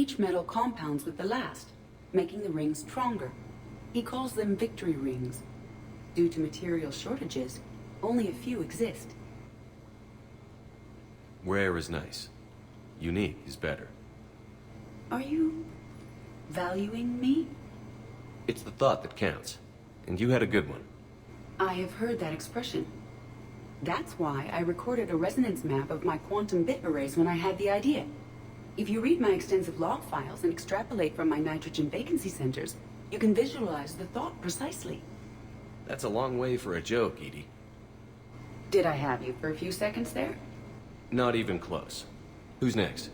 Each metal compounds with the last, making the rings stronger. He calls them victory rings. Due to material shortages, only a few exist. Rare is nice. Unique is better. Are you valuing me? It's the thought that counts. And you had a good one. I have heard that expression. That's why I recorded a resonance map of my quantum bit arrays when I had the idea. If you read my extensive log files and extrapolate from my nitrogen vacancy centers, you can visualize the thought precisely. That's a long way for a joke, Edie. Did I have you for a few seconds there? Not even close. Who's next?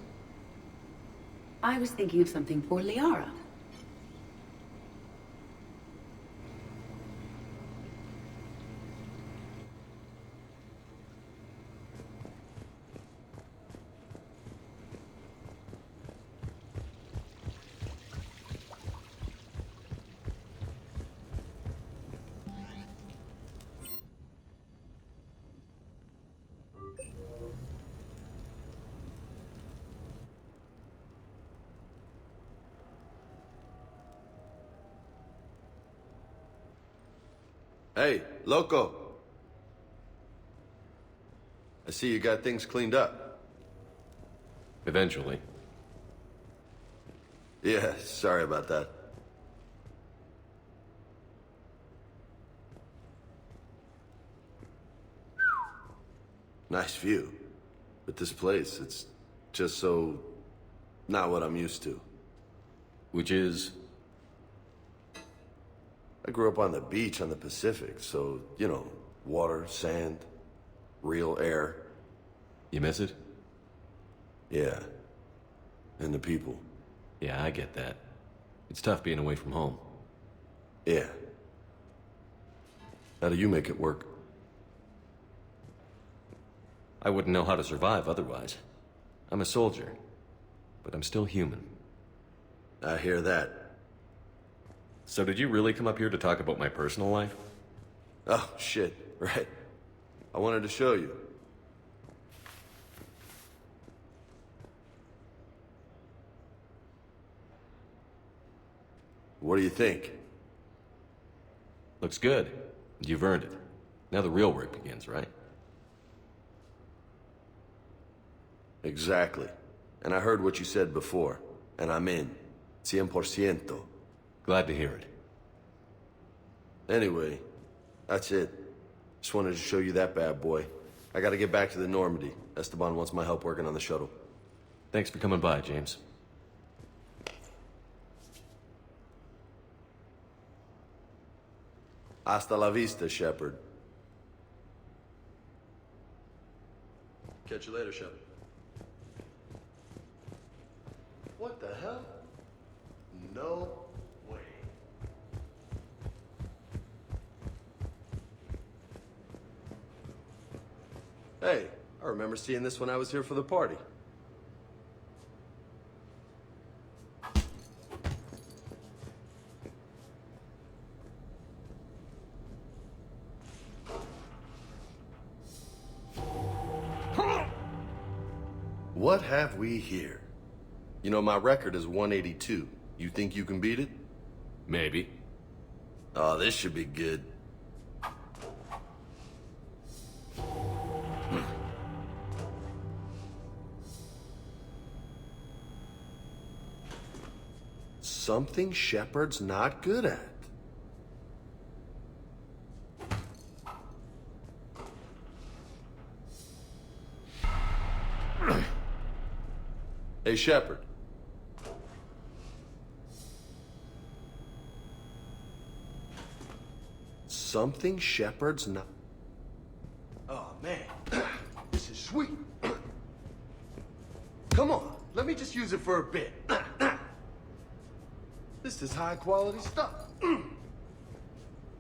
I was thinking of something for Liara. Hey, loco. I see you got things cleaned up. Eventually. Yeah, sorry about that. Nice view. But this place, it's just so... not what I'm used to. Which is... I grew up on the beach on the Pacific, so, you know, water, sand, real air. You miss it? Yeah. And the people. Yeah, I get that. It's tough being away from home. Yeah. How do you make it work? I wouldn't know how to survive otherwise. I'm a soldier, but I'm still human. I hear that. So did you really come up here to talk about my personal life? Oh, shit, right. I wanted to show you. What do you think? Looks good. You've earned it. Now the real work begins, right? Exactly. And I heard what you said before, and I'm in. 100%. Glad to hear it. Anyway, that's it. Just wanted to show you that bad boy. I gotta get back to the Normandy. Esteban wants my help working on the shuttle. Thanks for coming by, James. Hasta la vista, Shepard. Catch you later, Shepard. What the hell? No way. Hey, I remember seeing this when I was here for the party. What have we here? You know, my record is 182. You think you can beat it? Maybe. Oh, this should be good. Something Shepard's not good at. Hey, Shepard. Something Shepard's not... Oh, man. This is sweet. Come on, let me just use it for a bit. This is high quality stuff.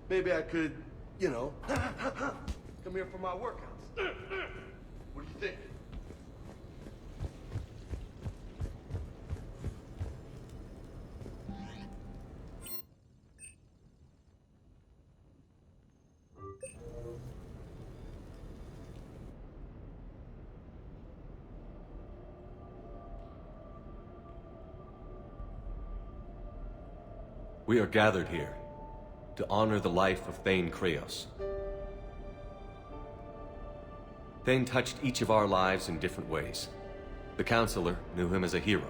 Maybe I could, you know, come here for my workouts. What do you think? We are gathered here to honor the life of Thane Kreos. Thane touched each of our lives in different ways. The Counselor knew him as a hero.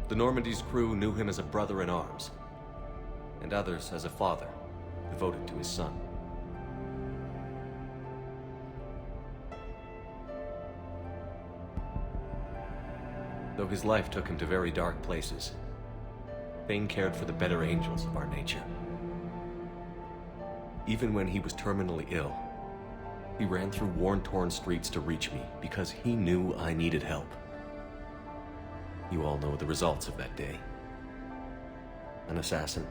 The Normandy's crew knew him as a brother in arms, and others as a father devoted to his son. Though his life took him to very dark places, Thane cared for the better angels of our nature. Even when he was terminally ill, he ran through worn-torn streets to reach me because he knew I needed help. You all know the results of that day. An assassin,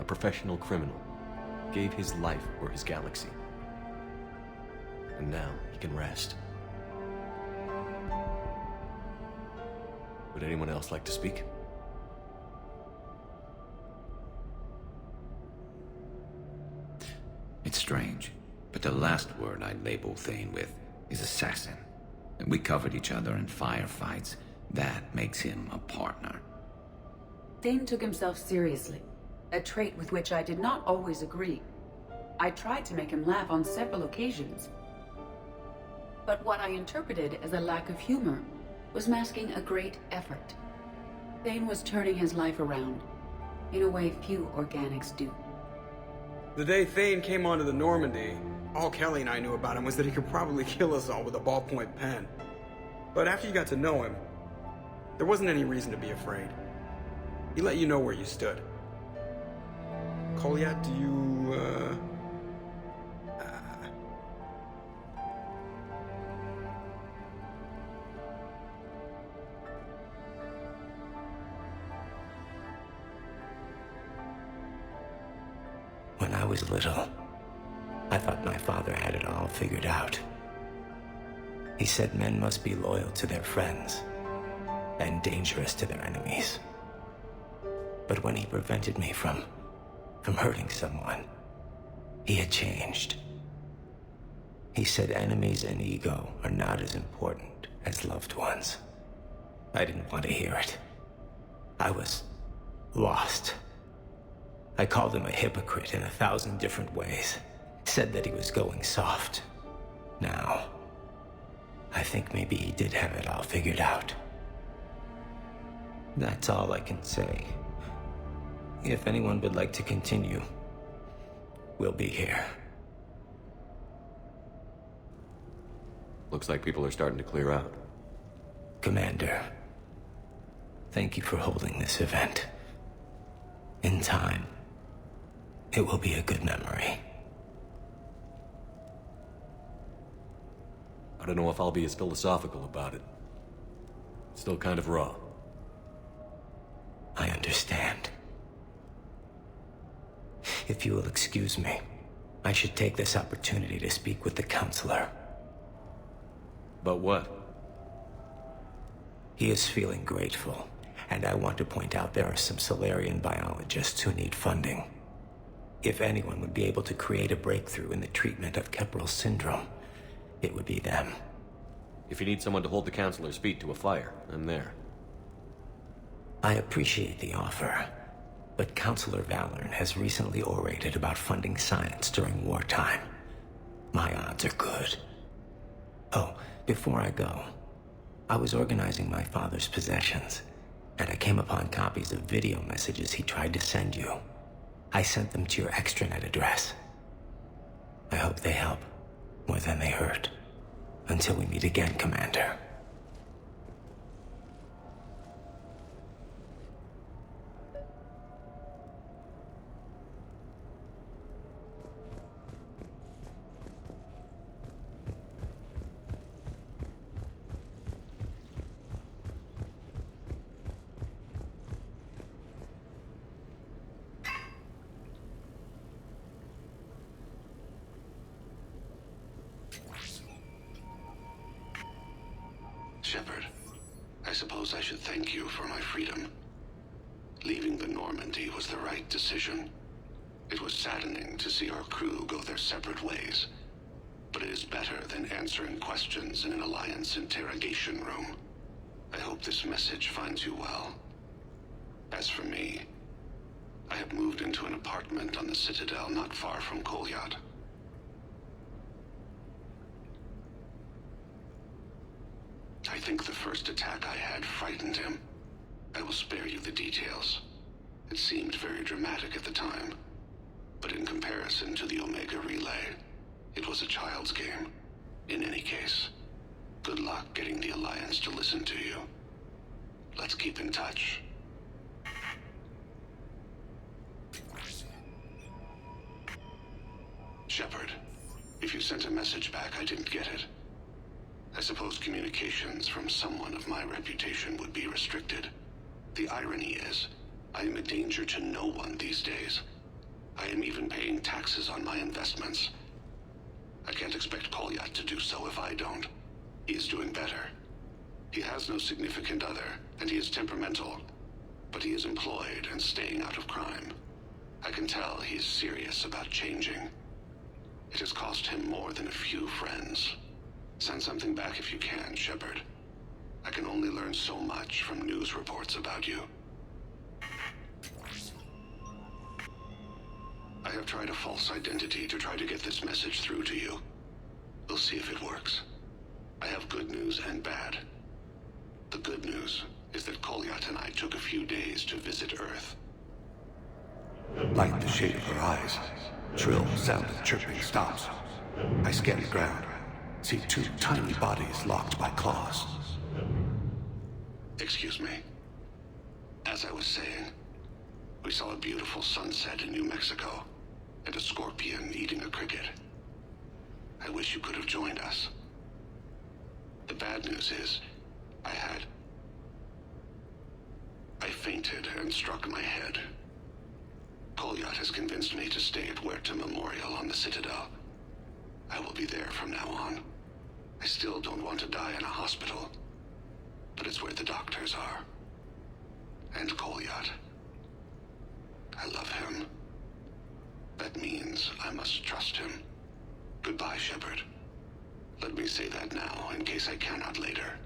a professional criminal, gave his life for his galaxy. And now he can rest. Would anyone else like to speak? It's strange, but the last word I'd label Thane with is assassin. And we covered each other in firefights. That makes him a partner. Thane took himself seriously, a trait with which I did not always agree. I tried to make him laugh on several occasions. But what I interpreted as a lack of humor was masking a great effort. Thane was turning his life around, in a way few organics do. The day Thane came onto the Normandy, all Kelly and I knew about him was that he could probably kill us all with a ballpoint pen. But after you got to know him, there wasn't any reason to be afraid. He let you know where you stood. Kolyat, do you, When I was little, I thought my father had it all figured out. He said men must be loyal to their friends and dangerous to their enemies. But when he prevented me from hurting someone, he had changed. He said enemies and ego are not as important as loved ones. I didn't want to hear it. I was lost. I called him a hypocrite in 1,000 different ways. Said that he was going soft. Now, I think maybe he did have it all figured out. That's all I can say. If anyone would like to continue, we'll be here. Looks like people are starting to clear out. Commander, thank you for holding this event. In time, it will be a good memory. I don't know if I'll be as philosophical about it. It's still kind of raw. I understand. If you will excuse me, I should take this opportunity to speak with the counselor. But what? He is feeling grateful, and I want to point out there are some Solarian biologists who need funding. If anyone would be able to create a breakthrough in the treatment of Keppel syndrome, it would be them. If you need someone to hold the Counselor's feet to a fire, I'm there. I appreciate the offer, but Counselor Valorn has recently orated about funding science during wartime. My odds are good. Oh, before I go, I was organizing my father's possessions, and I came upon copies of video messages he tried to send you. I sent them to your extranet address. I hope they help, more than they hurt. Until we meet again, Commander. Shepard, I suppose I should thank you for my freedom. Leaving the Normandy was the right decision. It was saddening to see our crew go their separate ways, but it is better than answering questions in an Alliance interrogation room. I hope this message finds you well. As for me, I have moved into an apartment on the Citadel not far from Kolyat. I think the first attack I had frightened him. I will spare you the details. It seemed very dramatic at the time, but in comparison to the Omega Relay, it was a child's game. In any case, good luck getting the Alliance to listen to you. Let's keep in touch. Shepard, if you sent a message back, I didn't get it. I suppose communications from someone of my reputation would be restricted. The irony is, I am a danger to no one these days. I am even paying taxes on my investments. I can't expect Kolyat to do so if I don't. He is doing better. He has no significant other, and he is temperamental. But he is employed and staying out of crime. I can tell he is serious about changing. It has cost him more than a few friends. Send something back if you can, Shepard. I can only learn so much from news reports about you. I have tried a false identity to try to get this message through to you. We'll see if it works. I have good news and bad. The good news is that Kolyat and I took a few days to visit Earth. Like the shape of her eyes. Shrill sound of chirping stops. I scan the ground. See two tiny bodies locked by claws. Excuse me. As I was saying, we saw a beautiful sunset in New Mexico, and a scorpion eating a cricket. I wish you could have joined us. The bad news is, I fainted and struck my head. Kolyat has convinced me to stay at Huerta Memorial on the Citadel. I will be there from now on. I still don't want to die in a hospital, but it's where the doctors are. And Kolyat. I love him. That means I must trust him. Goodbye, Shepard. Let me say that now, in case I cannot later.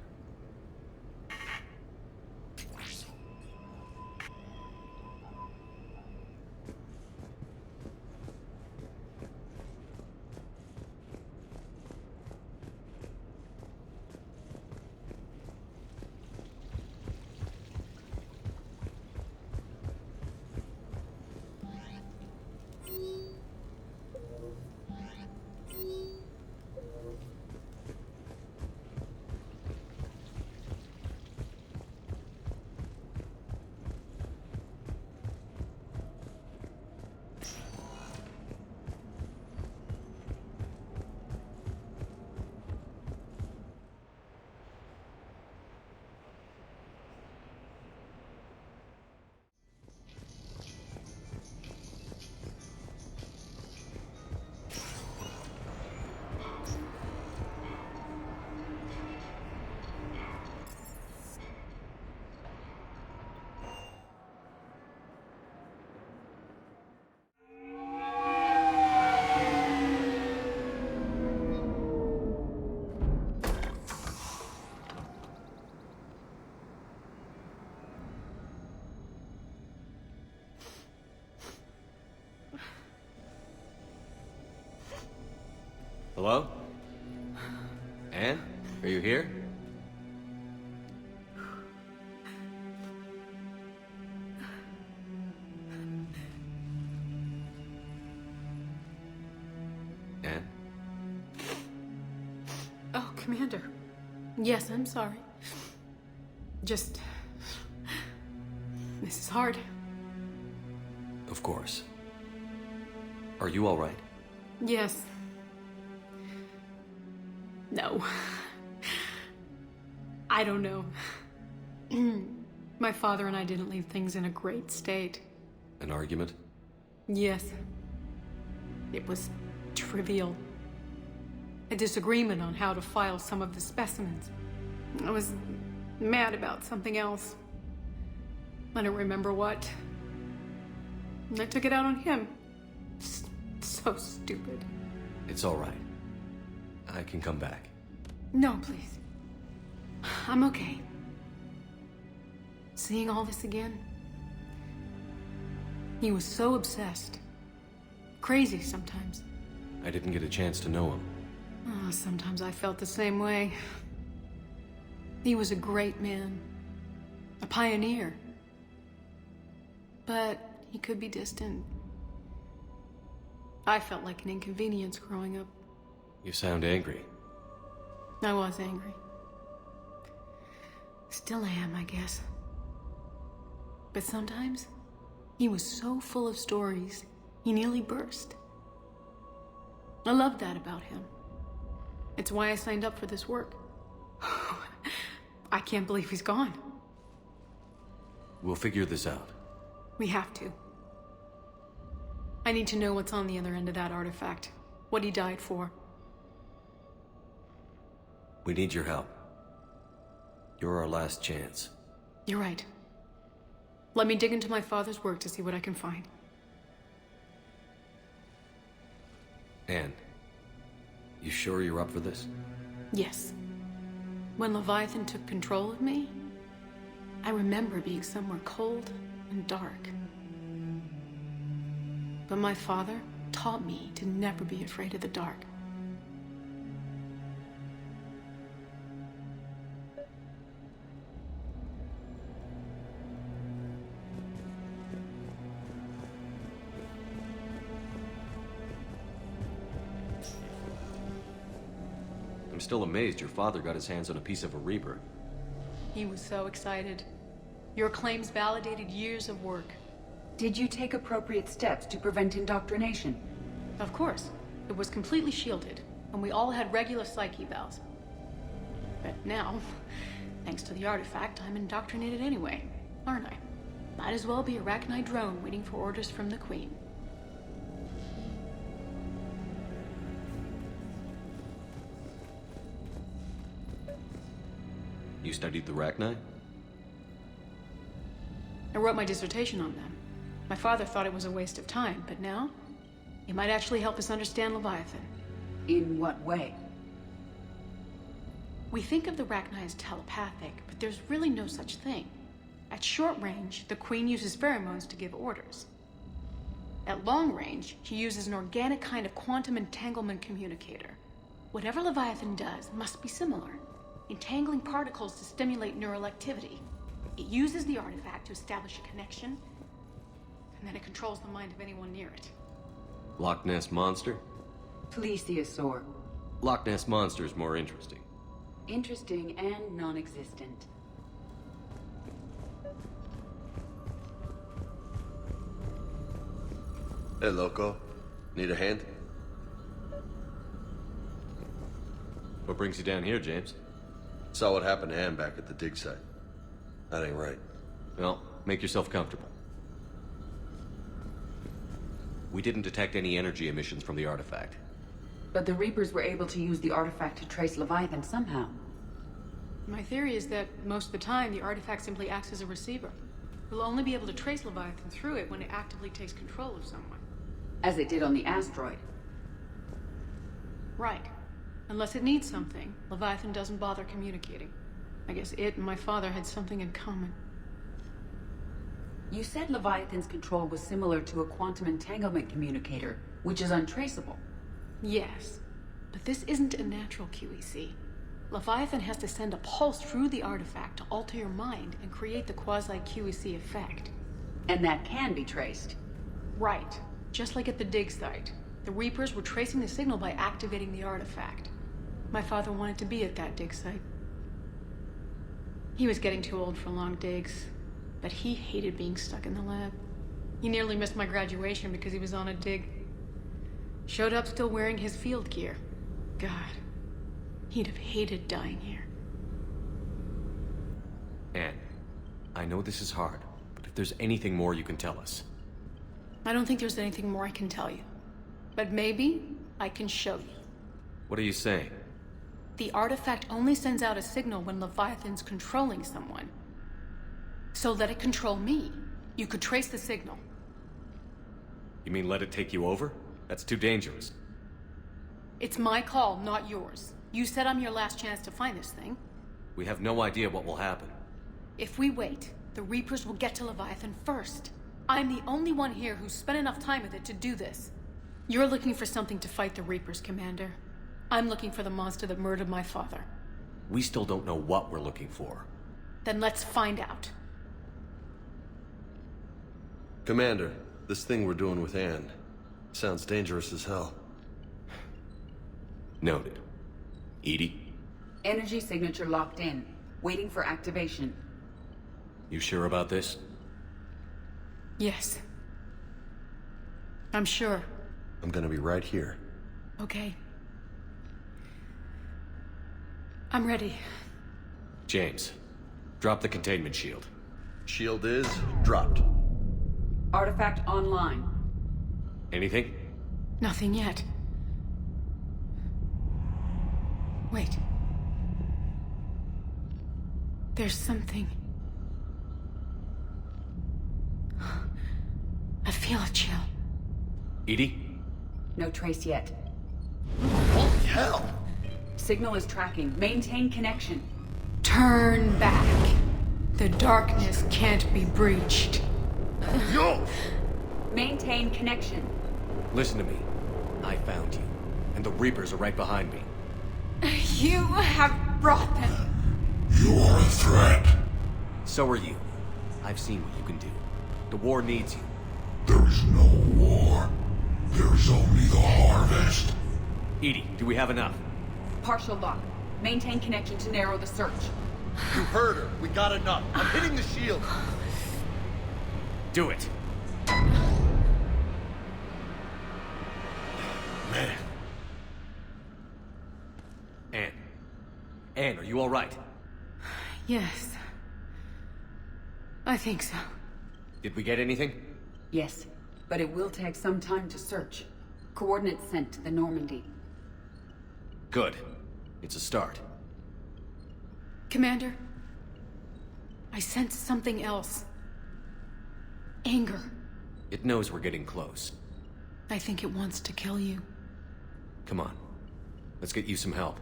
Hello? Anne? Are you here? Anne? Oh, Commander. Yes, I'm sorry. Just... this is hard. Of course. Are you all right? Yes. No. I don't know. My father and I didn't leave things in a great state. An argument? Yes. It was trivial. A disagreement on how to file some of the specimens. I was mad about something else. I don't remember what. And I took it out on him. So stupid. It's all right. I can come back. No, please. I'm okay. Seeing all this again, He was so obsessed. Crazy sometimes. I didn't get a chance to know him. Oh, sometimes I felt the same way. He was a great man. A pioneer. But he could be distant. I felt like an inconvenience growing up. You sound angry. I was angry. Still am, I guess. But sometimes, he was so full of stories, he nearly burst. I love that about him. It's why I signed up for this work. I can't believe he's gone. We'll figure this out. We have to. I need to know what's on the other end of that artifact. What he died for. We need your help. You're our last chance. You're right. Let me dig into my father's work to see what I can find. Anne, you sure you're up for this? Yes. When Leviathan took control of me, I remember being somewhere cold and dark. But my father taught me to never be afraid of the dark. I'm still amazed your father got his hands on a piece of a Reaper. He was so excited. Your claims validated years of work. Did you take appropriate steps to prevent indoctrination? Of course. It was completely shielded, and we all had regular psych evals. But now, thanks to the artifact, I'm indoctrinated anyway, aren't I? Might as well be a Arachnite drone waiting for orders from the Queen. You studied the Arachnite? I wrote my dissertation on them. My father thought it was a waste of time, but now, it might actually help us understand Leviathan. In what way? We think of the Arachnite as telepathic, but there's really no such thing. At short range, the Queen uses pheromones to give orders. At long range, she uses an organic kind of quantum entanglement communicator. Whatever Leviathan does must be similar, entangling particles to stimulate neural activity. It uses the artifact to establish a connection, and then it controls the mind of anyone near it. Loch Ness Monster? Plesiosaur. Loch Ness Monster is more interesting. Interesting and non-existent. Hey, Loco. Need a hand? What brings you down here, James? Saw what happened to Anne back at the dig site. That ain't right. Well, make yourself comfortable. We didn't detect any energy emissions from the artifact. But the Reapers were able to use the artifact to trace Leviathan somehow. My theory is that most of the time, the artifact simply acts as a receiver. We'll only be able to trace Leviathan through it when it actively takes control of someone. As it did on the asteroid. Right. Unless it needs something, Leviathan doesn't bother communicating. I guess it and my father had something in common. You said Leviathan's control was similar to a quantum entanglement communicator, which is untraceable. Yes, but this isn't a natural QEC. Leviathan has to send a pulse through the artifact to alter your mind and create the quasi-QEC effect. And that can be traced. Right. Just like at the dig site. The Reapers were tracing the signal by activating the artifact. My father wanted to be at that dig site. He was getting too old for long digs, but he hated being stuck in the lab. He nearly missed my graduation because he was on a dig. Showed up still wearing his field gear. God, he'd have hated dying here. Anne, I know this is hard, but if there's anything more you can tell us. I don't think there's anything more I can tell you. But maybe I can show you. What are you saying? The artifact only sends out a signal when Leviathan's controlling someone. So let it control me. You could trace the signal. You mean let it take you over? That's too dangerous. It's my call, not yours. You said I'm your last chance to find this thing. We have no idea what will happen. If we wait, the Reapers will get to Leviathan first. I'm the only one here who's spent enough time with it to do this. You're looking for something to fight the Reapers, Commander. I'm looking for the monster that murdered my father. We still don't know what we're looking for. Then let's find out. Commander, this thing we're doing with Anne sounds dangerous as hell. Noted. Edie, Energy signature locked in. Waiting for activation. you sure about this? Yes. I'm sure. I'm gonna be right here. Okay. I'm ready. James, drop the containment shield. Shield is dropped. Artifact online. Anything? Nothing yet. Wait. There's something. I feel a chill. Edie? No trace yet. Holy hell! Signal is tracking. Maintain connection. Turn back. The darkness can't be breached. Yo! Maintain connection. Listen to me. I found you, and the Reapers are right behind me. You have brought them. You are a threat. So are you. I've seen what you can do. The war needs you. There is no war. There is only the harvest. Edie, do we have enough? Partial lock. Maintain connection to narrow the search. You heard her. We got enough. I'm hitting the shield. Do it. Man. Anne, are you all right? Yes. I think so. Did we get anything? Yes, but it will take some time to search. Coordinates sent to the Normandy. Good. It's a start. Commander, I sense something else. Anger. It knows we're getting close. I think it wants to kill you. Come on. Let's get you some help.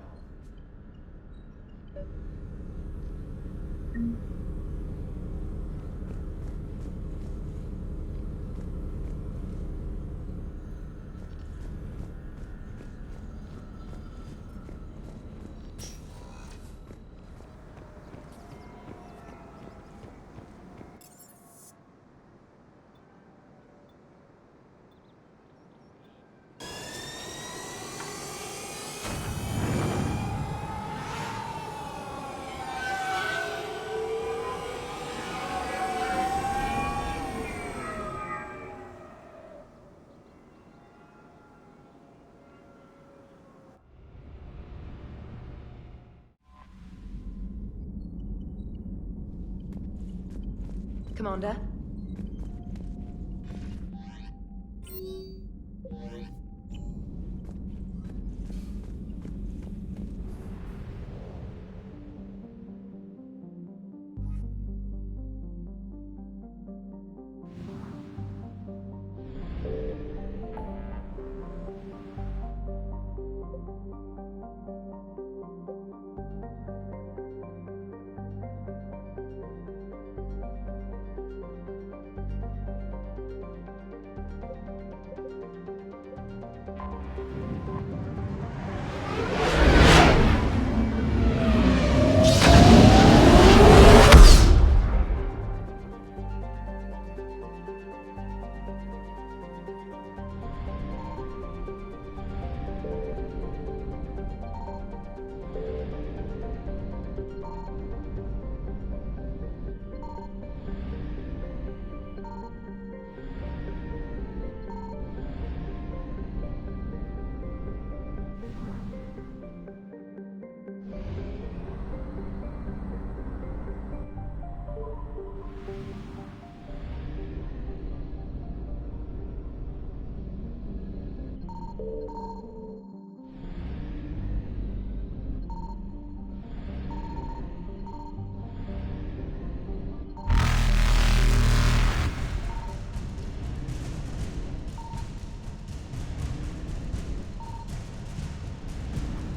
Commander?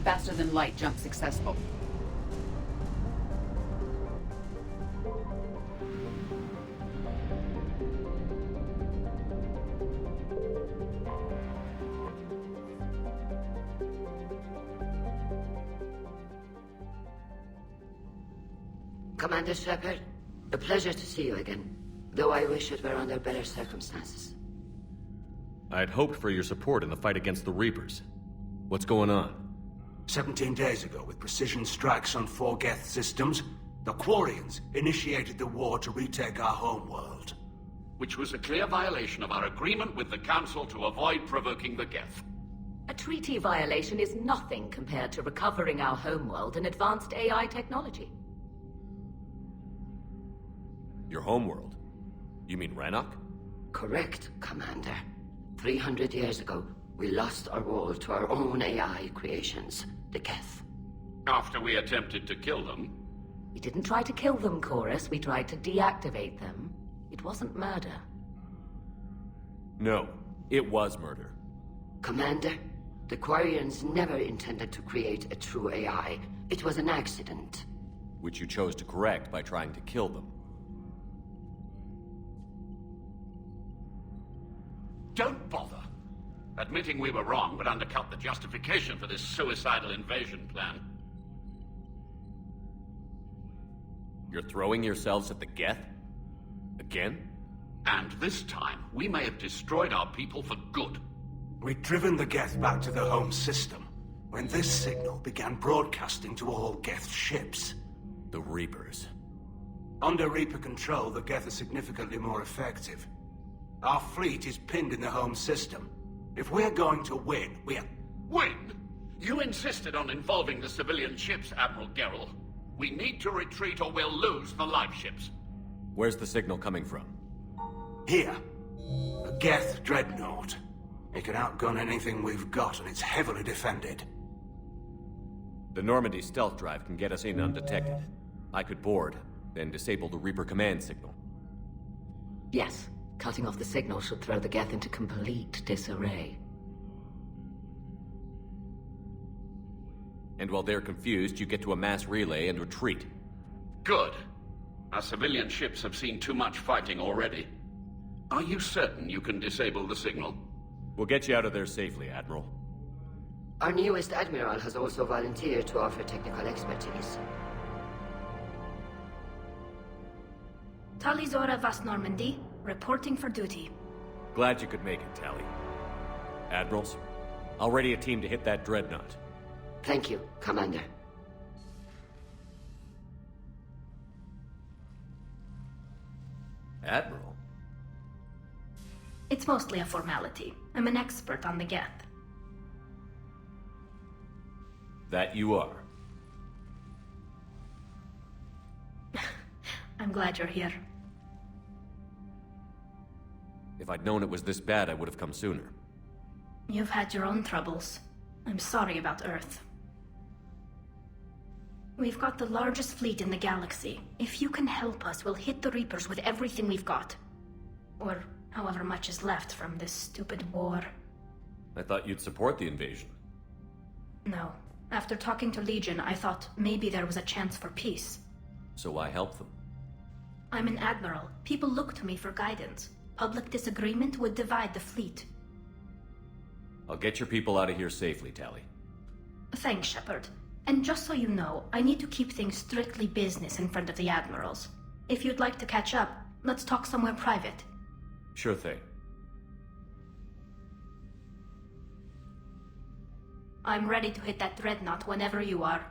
Faster than light jump successful. Commander Shepard, a pleasure to see you again, though I wish it were under better circumstances. I had hoped for your support in the fight against the Reapers. What's going on? 17 days ago, with precision strikes on 4 Geth systems, the Quarians initiated the war to retake our homeworld. Which was a clear violation of our agreement with the Council to avoid provoking the Geth. A treaty violation is nothing compared to recovering our homeworld and advanced AI technology. Your homeworld? You mean Rannoch? Correct, Commander. 300 years ago, we lost our world to our own AI creations, the Geth. After we attempted to kill them? We didn't try to kill them, Chorus. We tried to deactivate them. It wasn't murder. No, it was murder. Commander, the Quarians never intended to create a true AI. It was an accident. Which you chose to correct by trying to kill them. Don't bother. Admitting we were wrong would undercut the justification for this suicidal invasion plan. You're throwing yourselves at the Geth? Again? And this time, we may have destroyed our people for good. We'd driven the Geth back to the home system, when this signal began broadcasting to all Geth ships. The Reapers. Under Reaper control, the Geth are significantly more effective. Our fleet is pinned in the home system. If we're going to win, we're... Win? You insisted on involving the civilian ships, Admiral Gerrel. We need to retreat or we'll lose the live ships. Where's the signal coming from? Here. A Geth dreadnought. It can outgun anything we've got, and it's heavily defended. The Normandy stealth drive can get us in undetected. I could board, then disable the Reaper command signal. Yes. Cutting off the signal should throw the Geth into complete disarray. And while they're confused, you get to a mass relay and retreat. Good. Our civilian ships have seen too much fighting already. Are you certain you can disable the signal? We'll get you out of there safely, Admiral. Our newest Admiral has also volunteered to offer technical expertise. Talizora Vas Normandy, reporting for duty. Glad you could make it, Tally. Admirals, I'll ready a team to hit that dreadnought. Thank you, Commander. Admiral? It's mostly a formality. I'm an expert on the Geth. That you are. I'm glad you're here. If I'd known it was this bad, I would have come sooner. You've had your own troubles. I'm sorry about Earth. We've got the largest fleet in the galaxy. If you can help us, we'll hit the Reapers with everything we've got. Or however much is left from this stupid war. I thought you'd support the invasion. No. After talking to Legion, I thought maybe there was a chance for peace. So why help them? I'm an admiral. People look to me for guidance. Public disagreement would divide the fleet. I'll get your people out of here safely, Tally. Thanks, Shepard. And just so you know, I need to keep things strictly business in front of the admirals. If you'd like to catch up, let's talk somewhere private. Sure thing. I'm ready to hit that dreadnought whenever you are.